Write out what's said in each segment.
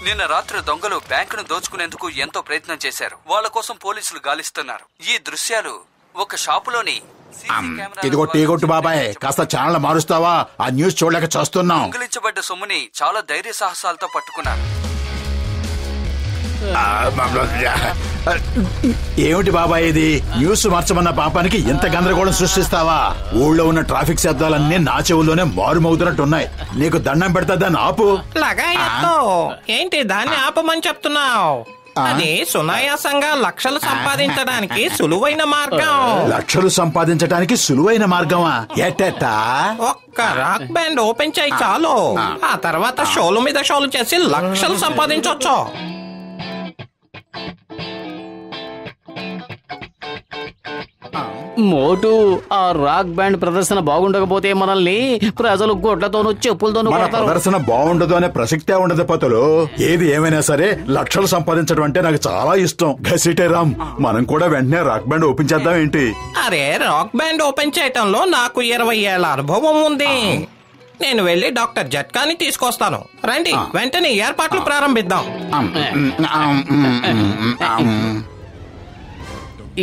నిన్న రాత్రి దొంగలు బ్యాంకును దోచుకునేందుకు ఎంతో ప్రయత్నం చేశారు. వాళ్ళ కోసం పోలీసులు గాలిస్తున్నారు. ఈ దృశ్యాలు ఒక షాపులోని ఇదిగో టీ కొట్టు బాబాయ్, కాస్త ఛానల్ మారుస్తావా? ఆ న్యూస్ చూడలేక చూస్తున్నాం. దొంగిలించబడ్డ సొమ్ముని చాలా ధైర్య సాహసాలతో పట్టుకున్నారు. ఏమిటి బాబాయ్ ఇది? న్యూస్ మార్చమన్న పాపానికి ఎంత గందరగోళం సృష్టిస్తావా? ఊళ్ళో ఉన్న ట్రాఫిక్ శబ్దాలన్నీ నా చెవుల్లోనే మారుమవుతున్నట్టున్నాయి. నీకు దండం పెడతా, దాన్ని ఆపు. ఏంటి దాన్ని ఆపమని చెప్తున్నావు? అది సునాయాసంగా లక్షలు సంపాదించడానికి సులువైన మార్గం. లక్షలు సంపాదించడానికి సులువైన మార్గమా? ఎట్టా? ఒక్క రాక్ బ్యాండ్ ఓపెన్ చేయి చాలు. ఆ తర్వాత షోలు మీద షోలు చేసి లక్షలు సంపాదించవచ్చు. మోటు, ఆ రాక్ బ్యాండ్ ప్రదర్శన బాగుండకపోతే మనల్ని ప్రజలు గొడ్లతోనూ చెప్పులతోనూ కొడతారు. ప్రదర్శన బాగుండదు అనే ప్రసక్తే ఉండదు పతులు. ఏది ఏమైనా సరే లక్షలు సంపాదించడం అంటే నాకు చాలా ఇష్టం. ఘసిటే రామ్, మనం కూడా వెంటనే రాక్ బ్యాండ్ ఓపెన్ చేద్దాం ఏంటి? అరే, రాక్ బ్యాండ్ ఓపెన్ చేయటంలో నాకు 20 ఏళ్ల అనుభవం ఉంది. నేను వెళ్లి డాక్టర్ జట్కాని తీసుకొస్తాను. రండి, వెంటనే ఏర్పాట్లు ప్రారంభిద్దాం.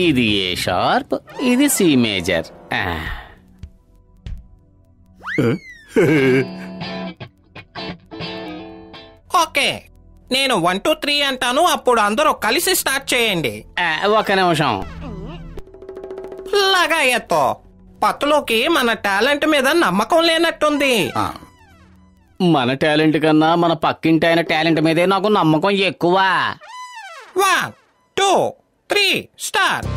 ఇది ఏ షార్ప్, ఇది సి మేజర్. ఓకే, నేను 1 2 3 అంటాను, అప్పుడు అందరూ కలిసి స్టార్ట్ చేయండి. ఒక నిమిషం. లగాయత్తో పత్తులోకి మన టాలెంట్ మీద నమ్మకం లేనట్టుంది. మన టాలెంట్ కన్నా మన పక్కింటి ఆయన టాలెంట్ మీదే నాకు నమ్మకం ఎక్కువ. 1 2 3 స్టార్ట్.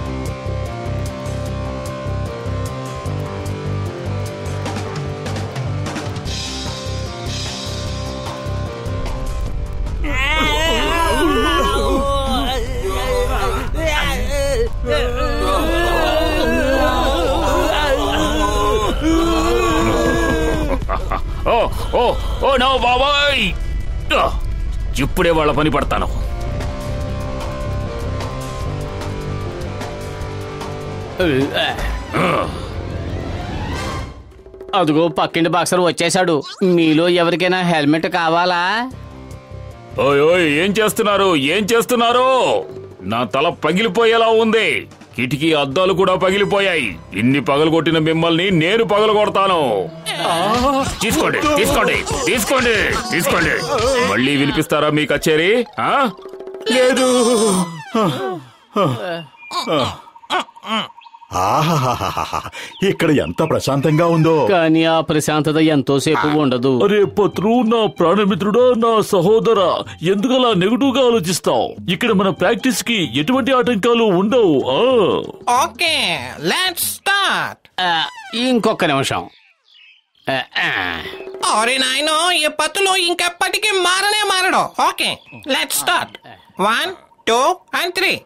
ఓ నో బాబాయ్, ఇప్పుడే వాళ్ళ పని పడతాను. అదిగో పక్కింటి బాక్సర్ వచ్చేసాడు. మీలో ఎవరికైనా హెల్మెట్ కావాలా? ఓయ్ ఓయ్, ఏం చేస్తున్నారు? నా తల పగిలిపోయేలా ఉంది. కిటికీ అద్దాలు కూడా పగిలిపోయాయి. ఇన్ని పగలగొట్టిన మిమ్మల్ని నేను పగలగొడతాను. తీసుకోండి. మళ్ళీ వినిపిస్తారా మీ కచేరీ? లేదు. ఇక్కడ ఎంత ప్రశాంతంగా ఉందో. కానీ ఆ ప్రశాంతత ఎంతో సేపు ఉండదు. అరే పత్రు, నా ప్రాణమిత్రుడా, నా సహోదరా, ఎందుకలా నెగటివ్ గా ఆలోచిస్తావు? ఇక్కడ మన ప్రాక్టీస్ కి ఎటువంటి ఆటంకాలు ఉండవు. Okay, let's start. ఇంకొక నిమిషం. అరే నాయనో, ఈ పత్తులు ఇంకెప్పటికీ మారడు. Okay, let's start. 1 2 and 3.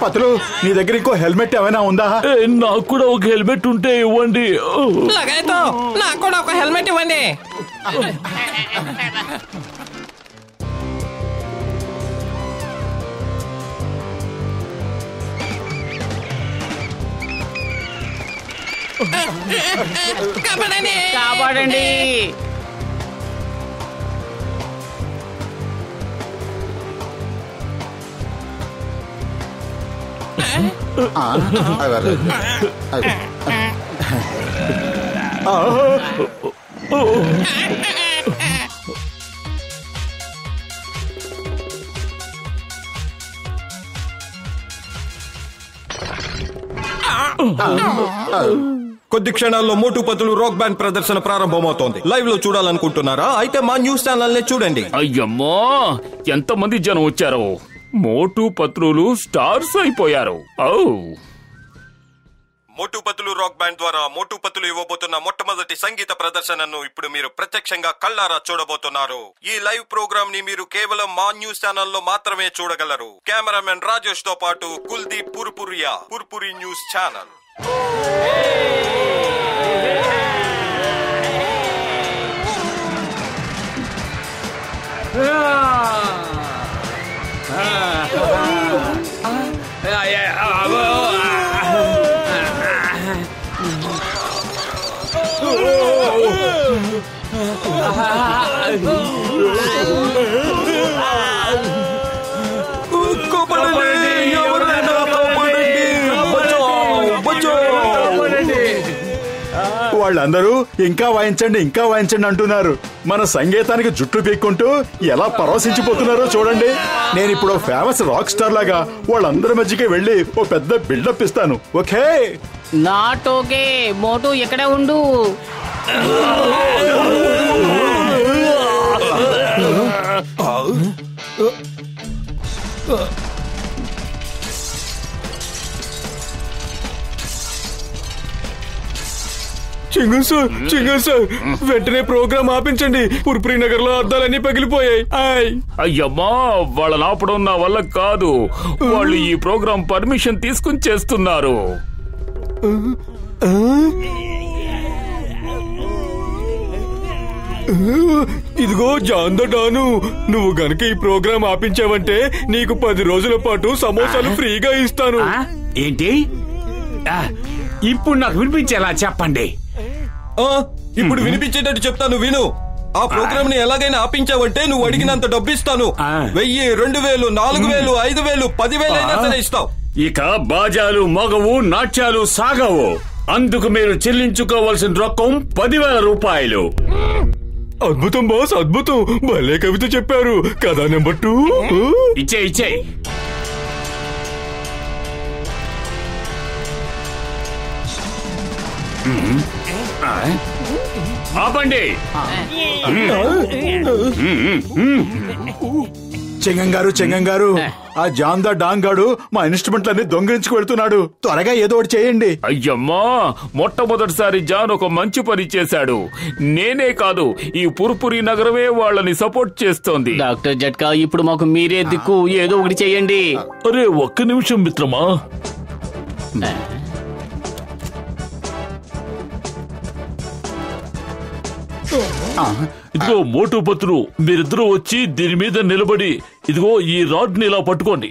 పతులు, నీ దగ్గర ఇంకో హెల్మెట్ ఏమైనా ఉందా? నాకు కూడా ఒక హెల్మెట్ ఉంటే ఇవ్వండి. నాకు కూడా ఒక హెల్మెట్ ఇవ్వండి. కాపాడండి. కొద్ది క్షణాల్లో మోటు పతులు రాక్ బ్యాండ్ ప్రదర్శన ప్రారంభమవుతోంది. లైవ్ లో చూడాలనుకుంటున్నారా? అయితే మా న్యూస్ ఛానల్ ని చూడండి. అయ్యమ్మో, ఎంతమంది జనం వచ్చారు! మోటు పత్రులు స్టార్స్ అయిపోయారు. మోటు పతులు రాక్ బ్యాండ్ ద్వారా మోటు పతులు ఇవ్వబోతున్న మొట్టమొదటి సంగీత ప్రదర్శనను ఇప్పుడు మీరు ప్రత్యక్షంగా కళ్ళారా చూడబోతున్నారు. ఈ లైవ్ ప్రోగ్రామ్ ని మీరు కేవలం మా న్యూస్ ఛానల్ లో మాత్రమే చూడగలరు. కెమెరామెన్ రాజేష్ తో పాటు కుల్దీప్ పుర్పురి న్యూస్ ఛానల్. వాళ్ళందరూ ఇంకా వాయించండి ఇంకా వాయించండి అంటున్నారు. మన సంగీతానికి జుట్టు పీక్కుంటూ ఎలా పరవశించిపోతున్నారో చూడండి. నేను ఇప్పుడు ఫేమస్ రాక్ స్టార్ లాగా వాళ్ళందరి మధ్యకి వెళ్ళి ఓ పెద్ద బిల్డప్ ఇస్తాను. ఓకే? Not okay. మోటు ఇక్కడే ఉండు. చింగన్ సార్ వెంటనే ప్రోగ్రామ్ ఆపించండి. పుర్పురి నగర్ లో అద్దాలన్నీ పగిలిపోయాయి. అయ్యమ్మా, వాళ్ళని ఆపడం నా వల్ల కాదు. వాళ్ళు ఈ ప్రోగ్రాం పర్మిషన్ తీసుకుని చేస్తున్నారు. ఇదిగో జాందడాను, నువ్వు గనక ఈ ప్రోగ్రామ్ ఆపించావంటే నీకు 10 రోజుల పాటు సమోసాలు ఫ్రీగా ఇస్తాను. ఏంటి? ఇప్పుడు నాకు వినిపించేలా చెప్పండి. ఇప్పుడు వినిపించేటట్టు చెప్తాను, విను. ఆ ప్రోగ్రామ్ ని ఎలాగైనా ఆపించావంటే నువ్వు అడిగినంత డబ్బు ఇస్తాను. 1000, 2000, 4000, 5000, 10,000 అయినా సరే ఇస్తావు. ఇక బాజాలు మగవు, నాట్యాలు సాగవు. అందుకు మీరు చెల్లించుకోవాల్సిన రొక్కం 10,000 రూపాయలు. అద్భుతం బాస్, అద్భుతం. భలే కవిత చెప్పారు కదా. నెంబర్ 2 ఇచ్చే. ఆపండి. చెంగం గారు, ఆ జాందా డాంగ్ గాడు మా ఇన్స్ట్రుమెంట్లన్నీ దొంగిలించుకు వెళ్తున్నాడు. త్వరగా ఏదో ఒకటి చేయండి. అయ్యమ్మా, మొట్టమొదటిసారి జాన్ ఒక మంచి పని చేశాడు. నేనే కాదు, ఈ పుర్పురి నగరమే వాళ్ళని సపోర్ట్ చేస్తోంది. డాక్టర్ జట్కా, ఇప్పుడు మాకు మీరే దిక్కు. ఏదో ఒకటి చెయ్యండి. అరే ఒక్క నిమిషం మిత్రమా. ఇదిగో మోటు పతులు, మీరిద్దరూ వచ్చి దీని మీద నిలబడి ఇదిగో ఈ రాడ్ ని ఇలా పట్టుకోండి.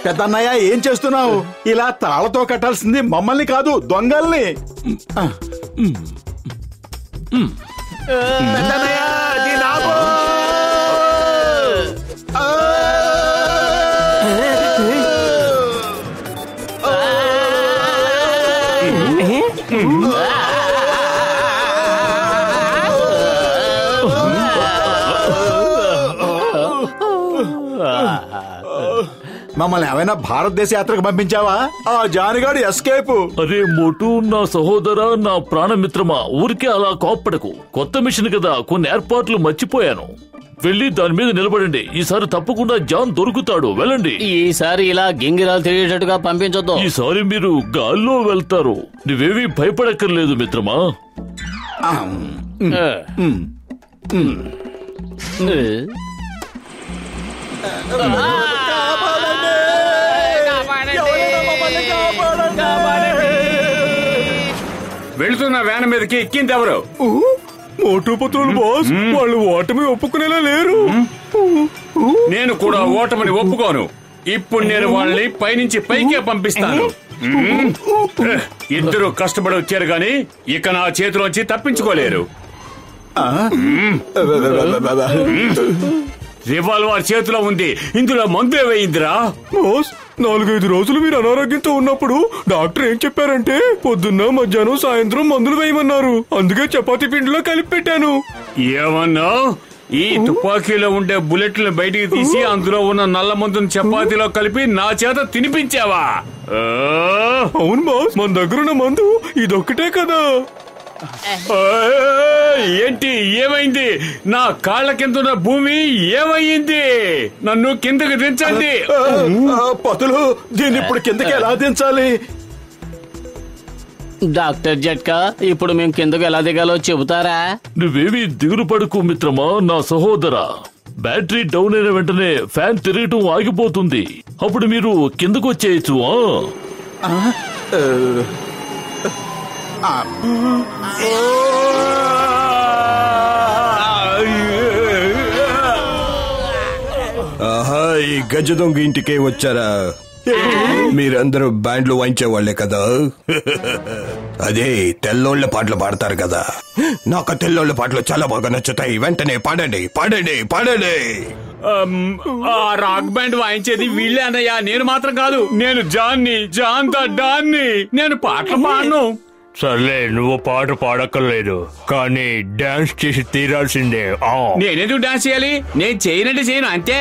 పెద్దన్నయ్య, ఏం చేస్తున్నావు? ఇలా తాళతో కట్టాల్సింది మమ్మల్ని కాదు, దొంగల్ని. పెద్దన్నయ్య, మమ్మల్ని ఏమైనా భారతదేశ యాత్రకు పంపించావా? ఆ జానిగాడు ఎస్కేప్. అరే మోటు, నా సహోదరా, నా ప్రాణమిత్రమా, ఊరికే అలా కోప్పడకు. కొత్త మిషన్ కదా, కొన్ని ఏర్పాట్లు మర్చిపోయాను. వెళ్ళి దాని మీద నిలబడండి. ఈసారి తప్పకుండా జాన్ దొరుకుతాడు. వెళ్ళండి. ఈసారి ఇలా గింగిరాలు తిరిగేటట్టుగా పంపించొద్దు. ఈసారి మీరు గాల్లో వెళ్తారు. నువ్వేవి భయపడక్కర్లేదు మిత్రమా. వెళుతున్న వ్యాన్ మీదకి ఎక్కింది ఎవరు? మోటు పతులు బాస్, వాళ్ళు ఓటమి ఒప్పుకునేలా లేరు. నేను కూడా ఓటమిని ఒప్పుకోను. ఇప్పుడు నేను వాళ్ళని పైనుంచి పైకే పంపిస్తాను. ఇద్దరు కష్టపడి వచ్చారు గాని ఇక నా చేతిలోంచి తప్పించుకోలేరు. రివాల్వర్ చేతిలో ఉంది. ఇందులో మందు వేయిందిరా. 4-5 రోజులు మీరు అనారోగ్యంతో ఉన్నప్పుడు డాక్టర్ ఏం చెప్పారంటే పొద్దున్న, మధ్యాహ్నం, సాయంత్రం మందులు వేయమన్నారు. అందుకే చపాతీ పిండిలో కలిపి పెట్టాను. ఏమన్నా? ఈ తుపాకీలో ఉండే బుల్లెట్లను బయటికి తీసి అందులో ఉన్న నల్ల మందును చపాతీలో కలిపి నా చేత తినిపించావా? అవును బాస్, మన దగ్గరున్న మందు ఇదొక్కటే కదా. ఏంటి ఏమైంది? నా కాళ్ళ కింద ఉన్న భూమి ఏమైంది? నన్ను కిందకి దించండి. పతులు, దీన్ని ఇప్పుడు కిందకి ఎలా దించాలి? డాక్టర్ జట్కా, ఇప్పుడు మేము కిందకు ఎలా దిగాలో చెబుతారా? నువ్వేమీ దిగులు పడుకు మిత్రమా, నా సహోదరా. బ్యాటరీ డౌన్ అయిన వెంటనే ఫ్యాన్ తిరగటం ఆగిపోతుంది. అప్పుడు మీరు కిందకు వచ్చేయచ్చు. ఆహా, ఈ గజ దొంగ ఇంటికే వచ్చారా? మీరందరూ బ్యాండ్లు వాయించేవాళ్లే కదా? అదే తెల్లోళ్ల పాటలు పాడతారు కదా. నాకు తెల్లోళ్ల పాటలు చాలా బాగా నచ్చుతాయి. వెంటనే పాడండి పాడండి పాడండి. ఆ రాక్ బ్యాండ్ వాయించేది వీళ్ళే అన్నయ్య, నేను మాత్రం కాదు. నేను జాన్ ద డాన్ని. నేను పాటలు పాడను. సర్లే, నువ్వు పాట పాడక్కర్లేదు, కానీ డాన్స్ చేసి తీరాల్సిందే. నేనెందుకు డాన్స్ చేయాలి? నేను చేయనంటే చేయను, అంతే.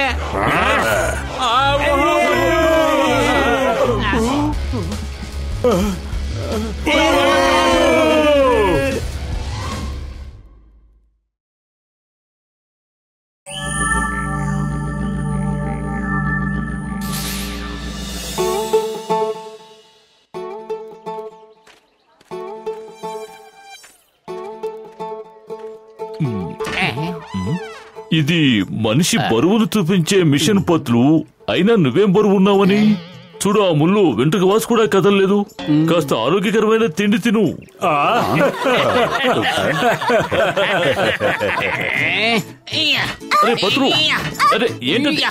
ఇది మనిషి బరువును చూపించే మిషన్ పత్లు. అయినా నువ్వేం బరువు ఉన్నావని చూడు. ఆ ముళ్ళు వెంట్రుక వాసు కూడా కదలలేదు. కాస్త ఆరోగ్యకరమైన తిండి తిను. అరే పత్రు, అరే ఏంటది?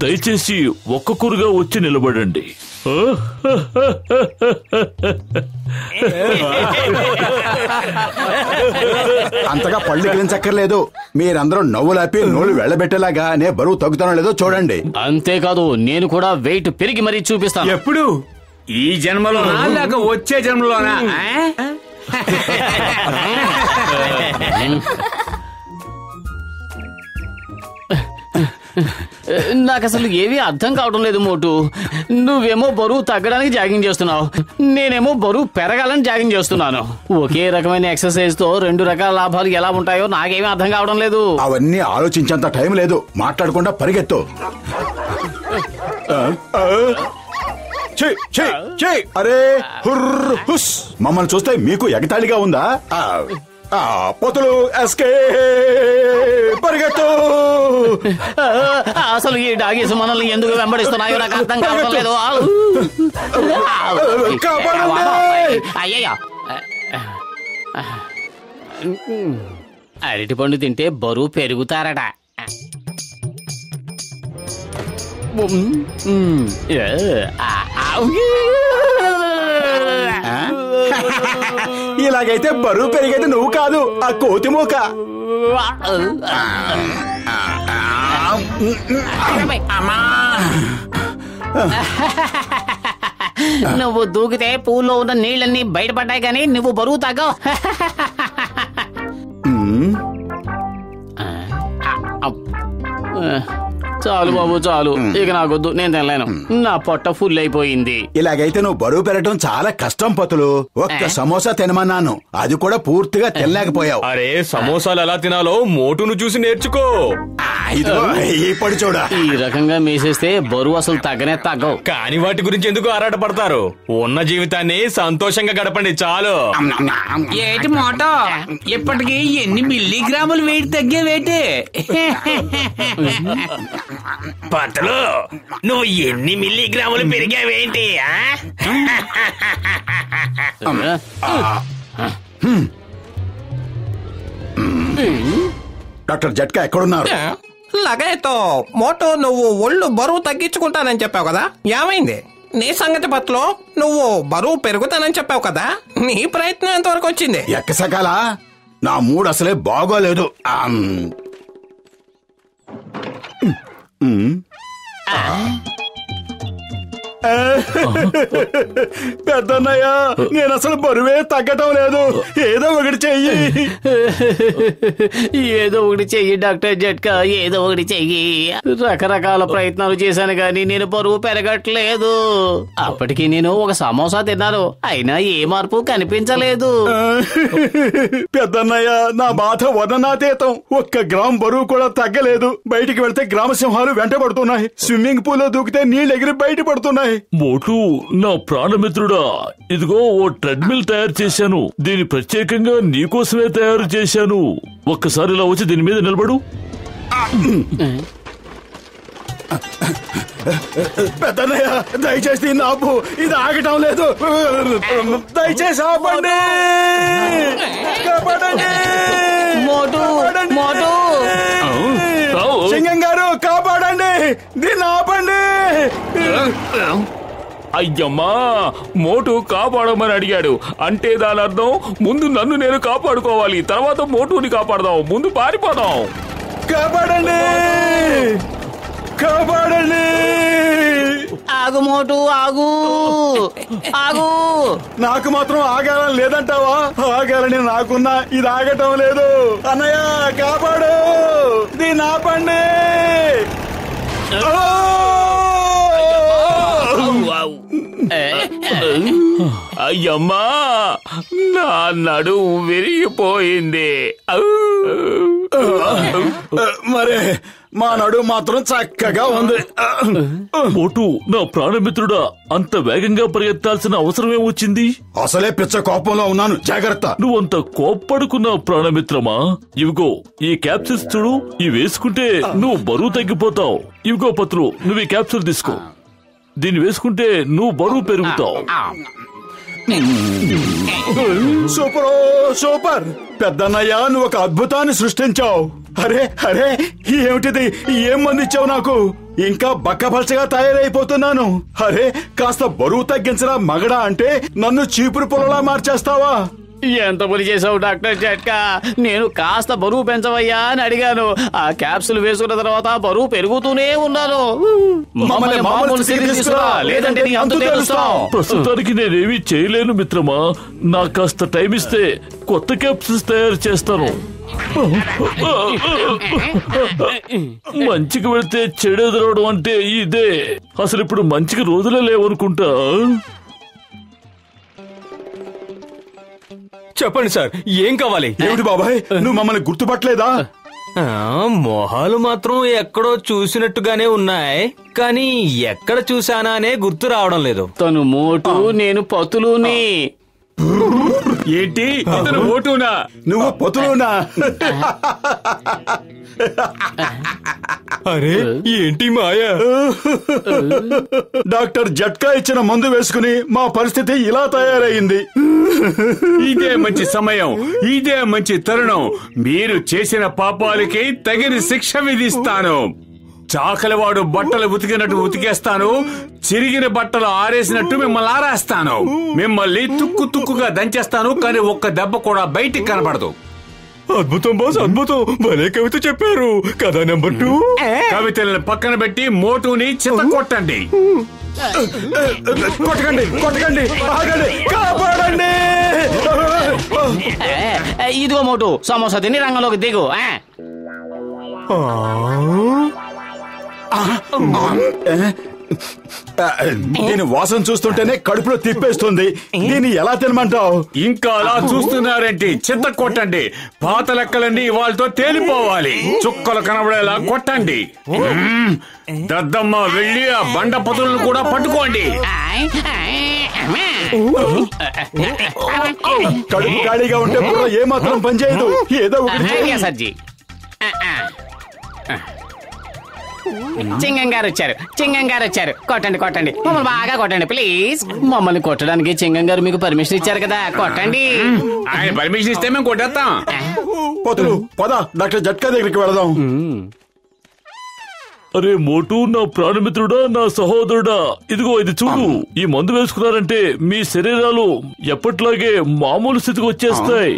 దయచేసి ఒక్కొక్కరుగా వచ్చి నిలబడండి. అంతగా పళ్ళు గిలించక్కర్లేదు. మీరందరూ నవ్వులాపి నోళ్ళు వెళ్ళబెట్టేలాగా నే బరువు తగ్గుతానో లేదో చూడండి. అంతేకాదు, నేను కూడా వెయిట్ పెరిగి మరీ చూపిస్తాను. ఎప్పుడు? ఈ జన్మలోనా లేక వచ్చే జన్మలోనా? నాకు అసలు ఏమీ అర్థం కావడం లేదు మోటు. నువ్వేమో బరువు తగ్గడానికి జాగింగ్ చేస్తున్నావు, నేనేమో బరువు పెరగాలని జాగింగ్ చేస్తున్నాను. ఒకే రకమైన ఎక్సర్సైజ్ తో రెండు రకాల లాభాలు ఎలా ఉంటాయో నాకేమీ అర్థం కావడం లేదు. అవన్నీ ఆలోచించేంత టైం లేదు. మాట్లాడకుండా పరిగెత్తు. అరే హుర్ర్ హుస్, మమ్మల్ని చూస్తే మీకు ఎగతాళిగా ఉందా? పొతులు ఎస్కే పరిగెత్తు. అసలు ఈ డాగీస్ మనల్ని ఎందుకు వెంబడిస్తున్నాయో నాకు అర్థం కావడం లేదు. అయ్యయ్యా, అరటిపండు తింటే బరువు పెరుగుతారట. ఇలాగైతే బరువు పెరిగేది నువ్వు కాదు, ఆ కోతి మూక. నువ్వు దూకితే పూల్లో ఉన్న నీళ్ళన్నీ బయటపడ్డాయి, కానీ నువ్వు బరువు తగ్గవు. చాలు బాబు చాలు, ఇక నాకొద్దు, నేను తినలేను. నా పొట్ట ఫుల్ అయిపోయింది. ఇలాగైతే నువ్వు బరువు పెరగడం చాలా కష్టం పతులు. ఒక్క సమోసా తినమన్నాను, అది కూడా పూర్తిగా తినలేకపోయావు. అరే, సమోసాలు ఎలా తినాలో మోటును చూసి నేర్చుకో. ఇప్పుడు చూడ, ఈ రకంగా మేసేస్తే బరువు అసలు తగ్గనే తగ్గవు. కానీ వాటి గురించి ఎందుకు ఆరాట పడతారు? ఉన్న జీవితాన్ని సంతోషంగా గడపండి చాలు. ఏటి మోటో, ఇప్పటికి ఎన్ని మిల్లీగ్రాములు వెయిట్ తగ్గేవేటి? పతలు, నువ్వు ఎన్ని మిల్లీగ్రాములు పెరిగావేంటి? డాక్టర్ జట్కా ఎక్కడున్నారు? లగేతో మోటో, నువ్వు ఒళ్ళు బరువు తగ్గించుకుంటానని చెప్పావు కదా, ఏమైంది? నీ సంగతి పట్ల నువ్వు బరువు పెరుగుతానని చెప్పావు కదా, నీ ప్రయత్నం ఎంతవరకు వచ్చింది? ఎక్కసకాల నా మూడు అసలే బాగోలేదు. పెద్దన్నయ్య, నేను అసలు బరువే తగ్గటం లేదు. ఏదో ఒకటి చెయ్యి. ఏదో ఒకటి చెయ్యి డాక్టర్ జట్కా, ఏదో ఒకటి చెయ్యి. రకరకాల ప్రయత్నాలు చేశాను గాని నేను బరువు పెరగట్లేదు. అప్పటికి నేను ఒక సమోసా తిన్నాను, అయినా ఏ మార్పు కనిపించలేదు. పెద్దన్నయ్య, నా బాధ వర్ణనాతీతం. 1 గ్రామ్ బరువు కూడా తగ్గలేదు. బయటికి వెళ్తే గ్రామ సింహాలు వెంటబడుతున్నాయి. స్విమ్మింగ్ పూల్ లో దూకితే నీళ్ళు ఎగిరి బయట పడుతున్నాయి. మోటు, నా ప్రాణమిత్రుడా, ఇదిగో ఓ ట్రెడ్మిల్ తయారు చేశాను. దీని ప్రత్యేకంగా నీకోసమే తయారు చేశాను. ఒక్కసారి ఇలా వచ్చి దీని మీద నిలబడు. పెద్దన్నయ్య, దయచేసి దీన్ని ఆపు. ఇది ఆగటం లేదు. దయచేసి ఆపండి. కాపాడండి. మోటు, మోటు. సింగం గారు, కాపాడండి. దీన్ని ఆపండి. అయ్యమ్మా, మోటు కాపాడమని అడిగాడు అంటే దాని అర్థం ముందు నన్ను నేను కాపాడుకోవాలి, తర్వాత మోటుని కాపాడదాం. ముందు పారిపోదాం. కాపాడండి, కాపాడండి. ఆగు మోటు, ఆగు, ఆగు. నాకు మాత్రం ఆగాలని లేదంటావా? ఆగాలని నాకున్నా, ఇది ఆగటం లేదు. అన్నయ్య, కాపాడు. దీన్ని ఆపండి. అయ్యమ్మా, నా నడుము విరిగిపోయింది. మరే మా నడుము మాత్రం చక్కగా ఉంది. మోటు, నా ప్రాణమిత్రుడా, అంత వేగంగా పరిగెత్తాల్సిన అవసరమే వచ్చింది? అసలే పిచ్చ కోపంలో ఉన్నాను, జాగ్రత్త. నువ్వంత కోప్పడుకున్న ప్రాణమిత్రమా, ఇవిగో ఈ క్యాప్సిల్స్ చూడు. ఇవి వేసుకుంటే నువ్వు బరువు తగ్గిపోతావు. ఇవిగో పత్రు, నువ్వు ఈ క్యాప్సూల్ తీసుకో. దీన్ని వేసుకుంటే నువ్వు బరువు పెరుగుతావు. Super, super. పెద్దన్నయ్య, నువ్వు ఒక అద్భుతాన్ని సృష్టించావు. అరే అరే, ఏమిటిది? ఏం మందిచ్చావు నాకు? ఇంకా బక్కపలచగా తయారైపోతున్నాను. అరే, కాస్త బరువు తగ్గించరా మగడా అంటే నన్ను చీపురు పొలలా మార్చేస్తావా? ఎంత పని చేసావు డాక్టర్ జట్కా. నేను కాస్త బరువు పెంచవయ్యా అని అడిగాను. ఆ క్యాప్సుల్ వేసుకున్న తర్వాత బరువు పెరుగుతూనే ఉన్నాను. మమ్మల్ని మామూలు స్థితికి తీసుకురా, లేదంటే నీ అంతు తెలుస్తాం. ప్రస్తుతానికి నేనేమీ చేయలేను మిత్రమా. నాకు కాస్త టైం ఇస్తే కొత్త క్యాప్సిల్స్ తయారు చేస్తాను. మంచికి వెళ్తే చెడు ఎదురవడం అంటే ఇదే. అసలు ఇప్పుడు మంచికి రోజులే లేవనుకుంటా. చెప్పండి సార్, ఏం కావాలి? ఏమిటి బాబాయ్, నువ్వు మమ్మల్ని గుర్తుపట్టలేదా? మొహాలు మాత్రం ఎక్కడో చూసినట్టుగానే ఉన్నాయి, కానీ ఎక్కడ చూసానా అనే గుర్తు రావడం లేదు. తను మోటు, నేను పతులుని. ఏంటి ఇతను మోటునా? నువ్వు పతులునా? అరే, ఏంటి మాయ? డాక్టర్ జట్కా ఇచ్చిన మందు వేసుకుని మా పరిస్థితి ఇలా తయారైంది. ఇదే మంచి సమయం, ఇదే మంచి తరుణం. మీరు చేసిన పాపాలకి తగిన శిక్ష విధిస్తాను. చాకలివాడు బట్టలు ఉతికినట్టు ఉతికేస్తాను, చిరిగిన బట్టలు ఆరేసినట్టు మిమ్మల్ని ఆరేస్తాను. మిమ్మల్ని తుక్కు తుక్కుగా దంచేస్తాను, కానీ ఒక్క దెబ్బ కూడా బయటికి కనబడదు. అద్భుతం బాస్, అద్భుతం. భలే కవిత చెప్పారు. కథ నెంబర్ 2. కవితలను పక్కన పెట్టి మోటుని చిత్త కొట్టండి. కొట్టకండి, కొట్టకండి, ఆగండి, కాపాడండి. ఇదిగో మోటు, సమోసా తిని రంగంలోకి దిగు. దీని వాసన చూస్తుంటేనే కడుపులో తిప్పేస్తుంది. దీన్ని ఎలా తినమంటావు? ఇంకా అలా చూస్తున్నారేంటి? చిత్త కొట్టండి. పాత లెక్కలన్నీ వాళ్ళతో తేలిపోవాలి. చుక్కలు కనబడేలా కొట్టండి. దద్దమ్మ వెళ్ళి ఆ బండ పతులను కూడా పట్టుకోండి. కడుపు ఖాళీగా ఉంటే బుర్ర ఏమాత్రం పనిచేయదు. ఏదో ఒకటి సర్జీ. చింగం గారు వచ్చారు, చింగం గారు వచ్చారు. కొట్టండి, కొట్టండి, మమ్మల్ని బాగా కొట్టండి ప్లీజ్. మమ్మల్ని కొట్టడానికి చింగం గారు మీకు పర్మిషన్ ఇచ్చారు కదా, కొట్టండి. ఆయన పర్మిషన్ ఇస్తే మేము కొట్టేస్తాం. పోతులు పద, డాక్టర్ జట్కా దగ్గరికి వెళదాం. అరే మోటు, నా ప్రాణమిత్రుడా, నా సహోదరుడా, ఇదిగో ఇది చూడు. ఈ మందు వేసుకున్నారంటే మీ శరీరాలు ఎప్పట్లాగే మామూలు స్థితికి వచ్చేస్తాయి.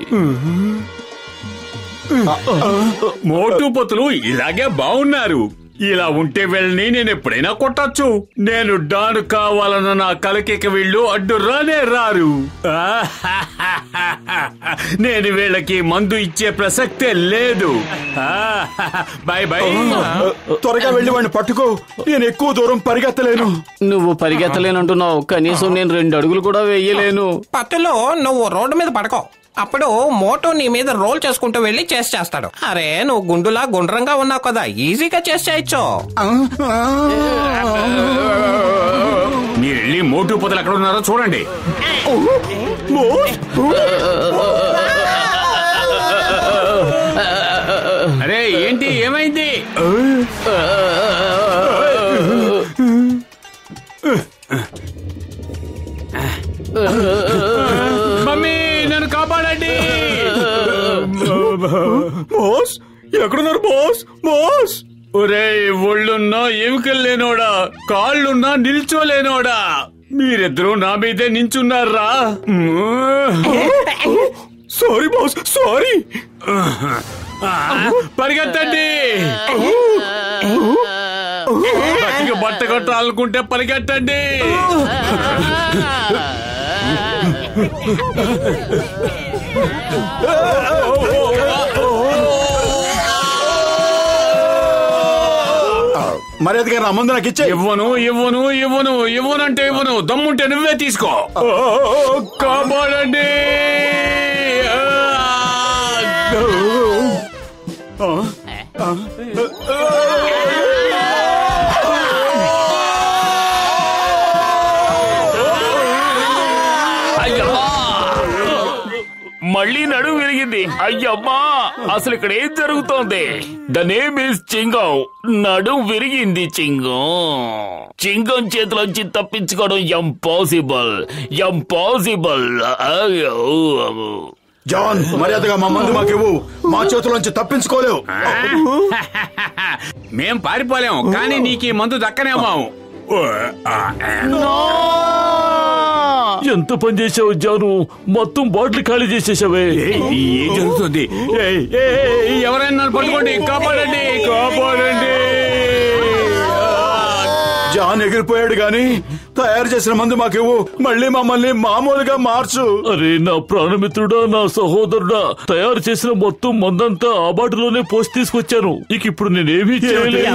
మోటు పతులు ఇలాగే బాగున్నారు. ఇలా ఉంటే వెళ్ళని నేను ఎప్పుడైనా కొట్టచ్చు. నేను డాను కావాలన్న నా కలకిక వీళ్ళు అడ్డు రానే రారు. నేను వీళ్ళకి మందు ఇచ్చే ప్రసక్తే లేదు. Bye bye. త్వరగా వెళ్ళి వాడిని పట్టుకో, నేను ఎక్కువ దూరం పరిగెత్తలేను. నువ్వు పరిగెత్తలేనంటున్నావు, కనీసం నేను 2 అడుగులు కూడా వేయలేను. పత్తులు నువ్వు రోడ్డు మీద పడకో, అప్పుడు మోటో నీ మీద రోల్ చేసుకుంటూ వెళ్ళి చేస్తాడు. అరే నువ్వు గుండులా గుండ్రంగా ఉన్నావు కదా, ఈజీగా చేయొచ్చు. మీరు వెళ్ళి మోటు పొదలు ఎక్కడ ఉన్నారో చూడండి. అరే ఏంటి, ఏమైంది? మమ్మీ నన్ను కాపాడండి. బాస్ ఎక్కడున్నారు బాస్? బాస్ ఒరే ఒళ్ళున్నా ఎముకలు లేనోడా, కాళ్ళున్నా నిల్చోలేనోడా, మీరిద్దరూ నా మీదే నించున్నారా? Sorry boss, sorry. పరిగెత్తండి. బట్ట కొట్టాలనుకుంటే పరిగెట్టండి. మర్యాదగా నా ముందు నాకు ఇచ్చే. ఇవ్వను ఇవ్వను ఇవ్వను ఇవ్వనంటే ఇవ్వను. దమ్ముంటే నువ్వే తీసుకో. కాపాడండి. మళ్ళీ నడుము విరిగింది. అయ్యమ్మా, అసలు ఇక్కడ ఏం జరుగుతోంది? The name is చింగం. నడుము విరిగింది చింగం. చింగం చేతిలోంచి తప్పించుకోవడం ఇంపాసిబుల్. జాన్ మర్యాదగా మా మందు మాకివ్వు, మా చేతులోంచి తప్పించుకోలేవు. మేం పారిపోలేము, కానీ నీకు ఈ మందు దక్కనేమో. ఎంత పని చేసావు జాను, మొత్తం బాటిల్ ఖాళీ చేసేసావే. ఏం జరుగుతుంది? ఎవరైనా నన్ను పట్టుకోండి, కాపాడండి, కాపాడండి. జాన్ ఎగిరిపోయాడు గాని తయారు చేసిన మందు మాకివ్వు, మళ్ళీ మమ్మల్ని మామూలుగా మార్చు. అరే నా ప్రాణమిత్రుడా, నా సహోదరుడా, తయారు చేసిన మొత్తం మందంతా ఆ బాటిలోనే పోసి తీసుకొచ్చాను. ఇక ఇప్పుడు నేనేమీ చేయలేదు.